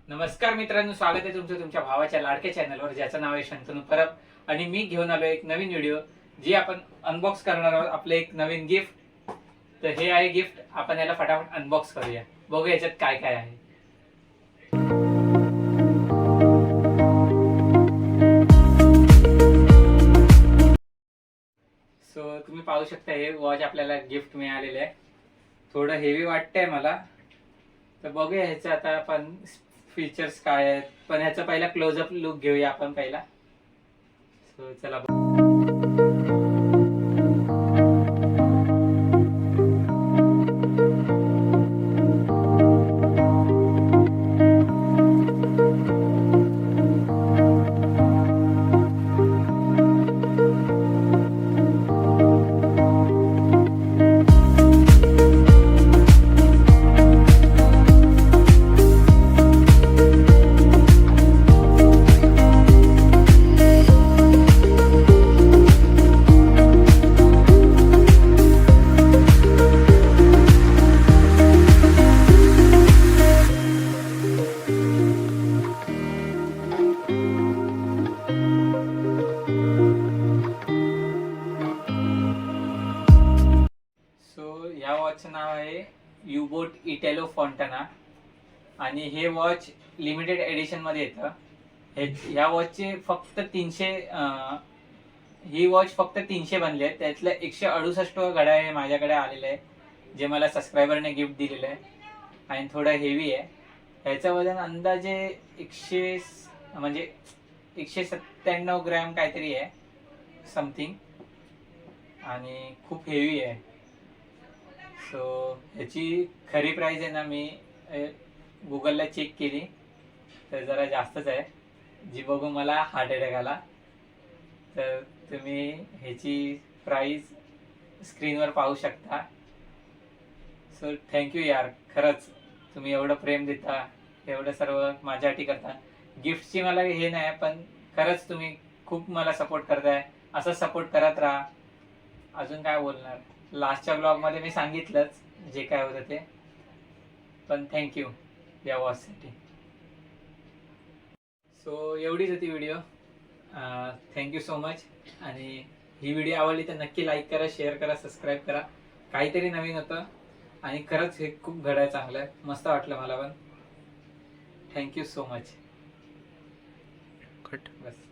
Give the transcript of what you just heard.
नमस्कार मित्रांनो, स्वागत आहे तुमचं तुमच्या भावाच्या लाडक्या चॅनलवर, ज्याचं नाव आहे शंतनू परब. आणि मी घेऊन आलो एक नवीन व्हिडिओ जी आपण अनबॉक्स करणार आहोत. आपलं एक नवीन गिफ्ट. तर हे आहे गिफ्ट. आपण याला फटाफट अनबॉक्स करूया, बघूया याच्यात काय काय आहे. सो तुम्ही पाहू शकता, हे वॉच आपल्याला गिफ्ट मिळालेलं आहे. थोडं हेवी वाटतंय मला, तर बघूया ह्याचं आता आपण फीचर्स काय आहेत. पण ह्याचा पहिला क्लोजअप लुक घेऊया आपण पहिला. सो चला या वॉचचं नाव आहे युबोट इटेलो फॉन्टाना. आणि हे वॉच लिमिटेड एडिशन मध्ये येतं. या वॉचचे फक्त 300 ही वॉच फक्त 300 बनले आहेत. त्यातलं 168 घड्याळ हे माझ्याकडे आलेलं आहे, जे मला सबस्क्रायबरने गिफ्ट दिलेलं आहे. आणि थोडं हेवी आहे. ह्याचं वजन अंदाजे 197 ग्रॅम काहीतरी आहे समथिंग. आणि खूप हेवी आहे. सो ह्याची खरी प्राइस आहे ना, मी गुगलला चेक केली तर जरा जास्तच आहे, जी बघून मला हार्ट अटॅक आला. तर तुम्ही ह्याची प्राइस स्क्रीनवर पाहू शकता. सो थँक्यू यार, खरंच तुम्ही एवढं प्रेम देता, एवढं सर्व माझ्यासाठी करता. गिफ्टची मला हे नाही, पण खरंच तुम्ही खूप मला सपोर्ट करताय. असं सपोर्ट करत राहा. अजून काय बोलणार, लास्टच्या ब्लॉगमध्ये मी सांगितलंच जे काय होतं ते. पण थँक्यू या वॉचसाठी. सो एवढीच होती व्हिडिओ. Thank you so much. आणि ही व्हिडिओ आवडली तर नक्की लाईक करा, शेअर करा, सबस्क्राईब करा. काहीतरी नवीन होतं आणि खरंच हे खूप घडायला चांगलं आहे. मस्त वाटलं मला पण. Thank you so much. बस.